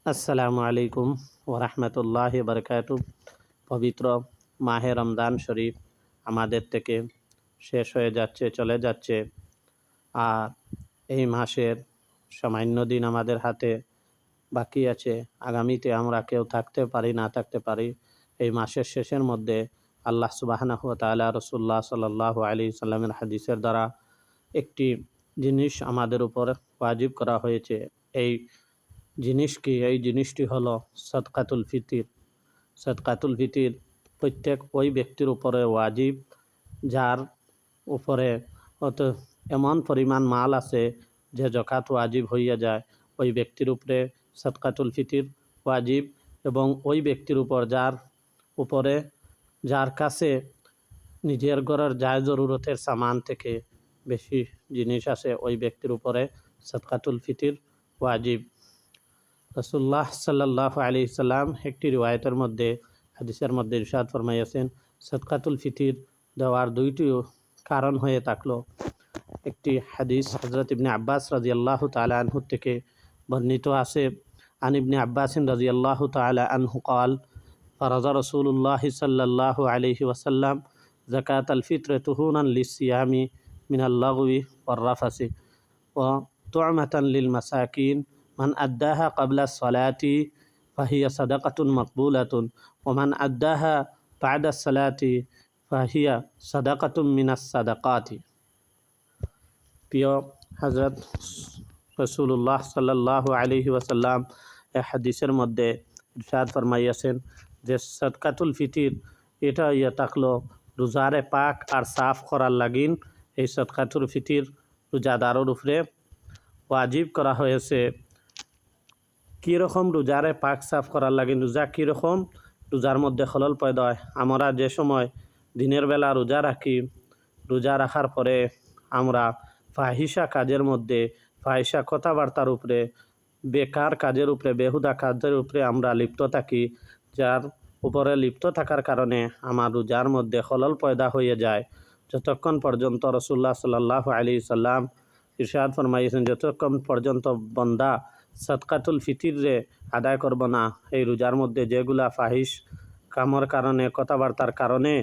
আসসালামু আলাইকুম ওরহমতুল্লাহি বারকাতু। পবিত্র মাহে রমজান শরীফ আমাদের থেকে শেষ হয়ে যাচ্ছে, চলে যাচ্ছে। আর এই মাসের সামান্য দিন আমাদের হাতে বাকি আছে। আগামীতে আমরা কেউ থাকতে পারি, না থাকতে পারি। এই মাসের শেষের মধ্যে আল্লাহ সুবহানাহু ওয়া তাআলা রাসূলুল্লাহ সাল্লাল্লাহু আলাইহি সাল্লামের হাদিসের দ্বারা একটি জিনিস আমাদের উপর ওয়াজিব করা হয়েছে। এই জিনিস কি? এই জিনিসটি হলো সদকাতুল ফিতির। সদকাতুল ফিতির প্রত্যেক ওই ব্যক্তির উপরে ওয়াজিব যার উপরে অত এমন পরিমাণ মাল আছে যে যাকাত ওয়াজিব হইয়া যায়। ওই ব্যক্তির উপরে সদকাতুল ফিতির ওয়াজিব। এবং ওই ব্যক্তির উপর উপরে যার কাছে নিজের ঘরের যায় জরুরতের সামান থেকে বেশি জিনিস আছে, ওই ব্যক্তির উপরে সদকাতুল ফিতির ওয়াজিব। রাসূলুল্লাহ সাল্লাল্লাহু আলাইহি সাল্লাম একটি রিওয়ায়াতের মধ্যে, হাদিসের মধ্যে ইরশাদ ফরমাইয়াছেন, সদকাতুল ফিতির দেওয়ার দুইটি কারণ হয়ে থাকলো। একটি হাদিস হযরত ইবনে আব্বাস রাদিয়াল্লাহু তাআলা আনহু থেকে বর্ণিত আছে। আন ইবনে আব্বাস রাদিয়াল্লাহু তাআলা আনহু قال فرض رسول الله صلى الله عليه وسلم زكاة الفطر طهورا للصيام من اللغو والرفث وطعمة للمساكين من أداها قبل الصلاة فهي صدقة مقبولة ومن أداها بعد الصلاة فهي صدقة من الصدقات। প্রিয় হযরত রাসূলুল্লাহ সাল্লাল্লাহু আলাইহি ওয়াসাল্লাম এই হাদিসের মধ্যে ইরশাদ ফরমাইয়াছেন যে সদকাতুল ফিতির এটা থাকলো রোজারে পাক আর সাফ করার লাগিন। এই সদকাতুল ফিতির রোজাদারের উপরে ওয়াজিব করা হয়েছে। কীরকম রোজারে পাক সাফ করার লাগিন? রোজা কীরকম? রোজার মধ্যে খলল পয়দা হয়। আমরা যে সময় দিনের বেলা রোজা রাখি, রোজা রাখার পরে আমরা ফাহিশা কাজের মধ্যে, ফাহিশা কথাবার্তার উপরে, বেকার কাজের উপরে, বেহুদা কাজের উপরে আমরা লিপ্ত থাকি। যার উপরে লিপ্ত থাকার কারণে আমার রোজার মধ্যে খলল পয়দা হয়ে যায়। যতক্ষণ পর্যন্ত রাসূলুল্লাহ সাল্লাল্লাহু আলাইহি সাল্লাম ইরশাদ ফরমাইয়েছেন, যতক্ষণ পর্যন্ত বন্দা সদকাতুল ফিতিরে আদায় করব না, এই রোজার মধ্যে যেগুলা ফাহিশ কামর কারণে, কথাবার্তার কারণে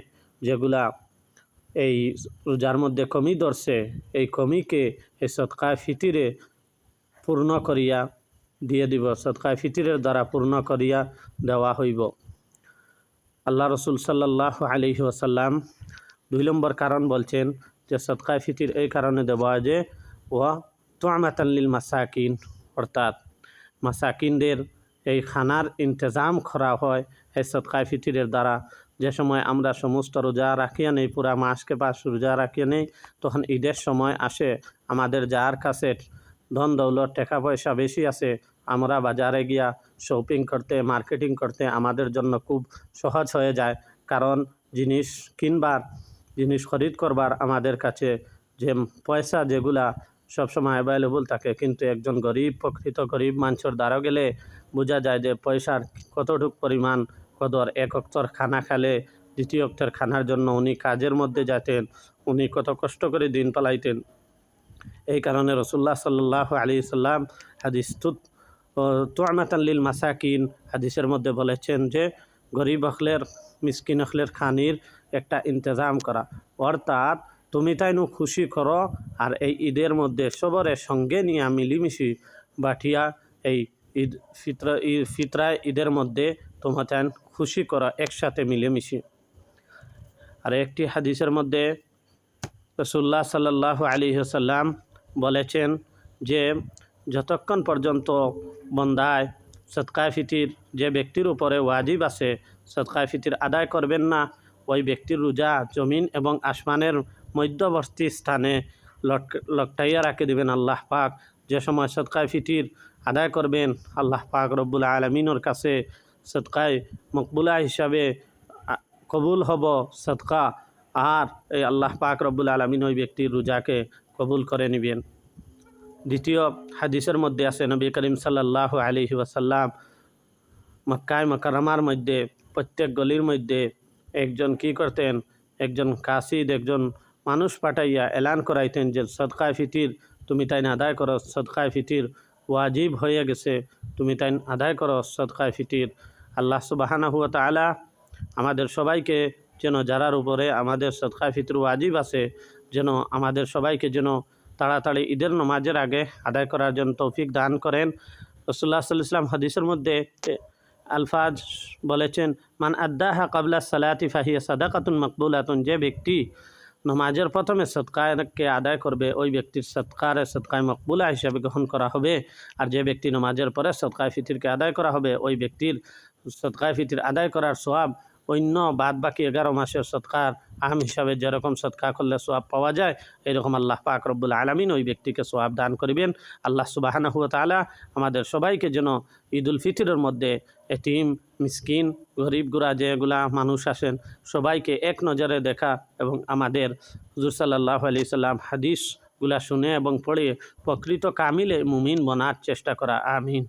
যেগুলা এই রোজার মধ্যে কমি ধরছে, এই কমিকে এই সদকায়ে ফিতিরে পূর্ণ করিয়া দিয়ে দিব। সদকায়ে ফিতিরের দ্বারা পূর্ণ করিয়া দেওয়া হইব। আল্লাহ রসুল সাল্লাল্লাহু আলাইহি ওয়াসাল্লাম 2 নম্বর কারণ বলছেন যে সদকায়ে ফিতির এই কারণে দেওয়া যে ওয়া তুআমাতান লিল মাসাকিন, অর্থাৎ মাসাকিনদের এই খানার ইন্তজাম করা হয় এই সদকায়ে ফিতিরের দ্বারা। যে সময় আমরা সমস্ত রোজা রাখিয়া নেই, পুরা মাসকে পাশ রোজা রাখিয়া নেই, তখন ঈদের সময় আসে, আমাদের যার কাছে ধন দৌলত টাকা পয়সা বেশি আছে, আমরা বাজারে গিয়া শপিং করতে, মার্কেটিং করতে আমাদের জন্য খুব সহজ হয়ে যায়। কারণ জিনিস কিনবার, জিনিস খরিদ করবার আমাদের কাছে যে পয়সা যেগুলা সবসময় অ্যাভেলেবল থাকে, কিন্তু একজন গরিব, প্রকৃত গরিব মানুষের দ্বারা গেলে বোঝা যায় যে পয়সার কতটুক পরিমাণ কদর। এক অক্তর খানা খেলে দ্বিতীয় অক্তের খানার জন্য উনি কাজের মধ্যে যেতেন, উনি কত কষ্ট করে দিন পালাইতেন। এই কারণে রাসূলুল্লাহ সাল্লাল্লাহু আলাইহি সাল্লাম হাদিস তুআমাতান লিল মাসাকিন হাদিসের মধ্যে বলেছেন যে গরিব হকলের, মিসকিন হকলের খানির একটা ইন্তজাম করা। অর্থাৎ তুমি তাইনু খুশি করো, আর এই ঈদের মধ্যে সবরের সঙ্গে নিয়ে মিলিমিশি বাঠিয়া এই ফিতরায় ঈদের মধ্যে তোমার তাইন খুশি করো একসাথে মিলেমিশি। আর একটি হাদিসের মধ্যে রাসূলুল্লাহ সাল্লাল্লাহু আলাইহি ওয়াসাল্লাম বলেছেন যে যতক্ষণ পর্যন্ত বন্দায় সদকায়ে ফিতির যে ব্যক্তির উপরে ওয়াজিব আছে সদকায়ে ফিতির আদায় করবেন না, ওই ব্যক্তির রোজা জমিন এবং আসমানের মধ্যবর্তী স্থানে লটকাইয়া রাখে দিবেন আল্লাহ পাক। যে সময় সদকায়ে ফিতির আদায় করবেন, আল্লাহ পাক রব্বুল আলামিনের কাছে সদকায়ে মকবুলা হিসাবে কবুল হব সদকা, আর এই আল্লাহ পাক রব্বুল আলামিন ওই ব্যক্তির রোজাকে কবুল করে নেবেন। দ্বিতীয় হাদিসের মধ্যে আছে, নবী করিম সাল্লাল্লাহু আলাইহি ওয়াসাল্লাম মক্কায় মুকাররমার মধ্যে প্রত্যেক গলির মধ্যে একজন কি করতেন, একজন কাসিদ, একজন মানুষ পাঠাইয়া এলান করাইতেন যে সদকায়ে ফিতির তুমি তাই না আদায় করো, সদকায়ে ফিতির ওয়াজিব হয়ে গেছে, তুমি তাই আদায় করো সদকায়ে ফিতির। আল্লাহ সুবহানাহু ওয়া তাআলা আমাদের সবাইকে যেন, যারার উপরে আমাদের সদকায়ে ফিতর ওয়াজিব আছে, যেন আমাদের সবাইকে যেন তাড়াতাড়ি ঈদের নামাজের আগে আদায় করার জন্য তৌফিক দান করেন। রাসূলুল্লাহ সাল্লাল্লাহু আলাইহি ওয়াসাল্লাম হাদিসের মধ্যে আলফাজ বলেছেন, মান আদ্দাহা ক্বাবলা সালাতি ফাহিয়া সাদাকাতুন মাকবুলাতুন, যে ব্যক্তি নামাজের প্রথমে সদকাকে আদায় করবে ওই ব্যক্তির সদকায়ে মকবুলা হিসাবে গ্রহণ করা হবে। আর যে ব্যক্তি নামাজের পরে সদকায়ে ফিতিরকে আদায় করা হবে, ওই ব্যক্তির সদকায়ে ফিতির আদায় করার সওয়াব অন্য বাদ বাকি 11 মাসের সদকার আম হিসাবে যেরকম সদকা করলে সওয়াব পাওয়া যায়, এরকম আল্লাহ পাক রব্বুল আলামিন ওই ব্যক্তিকে সওয়াব দান করিবেন। আল্লাহ সুবহানাহু ওয়া তাআলা আমাদের সবাইকে যেন ঈদুল ফিতরের মধ্যে এতিম, মিসকিন, গরিব গুরা যেগুলা মানুষ আসেন, সবাইকে এক নজরে দেখা এবং আমাদের হুজুর সাল্লাল্লাহু আলাইহি সাল্লাম হাদিসগুলা শুনে এবং পড়ে প্রকৃত কামিলে মুমিন বনার চেষ্টা করা। আমিন।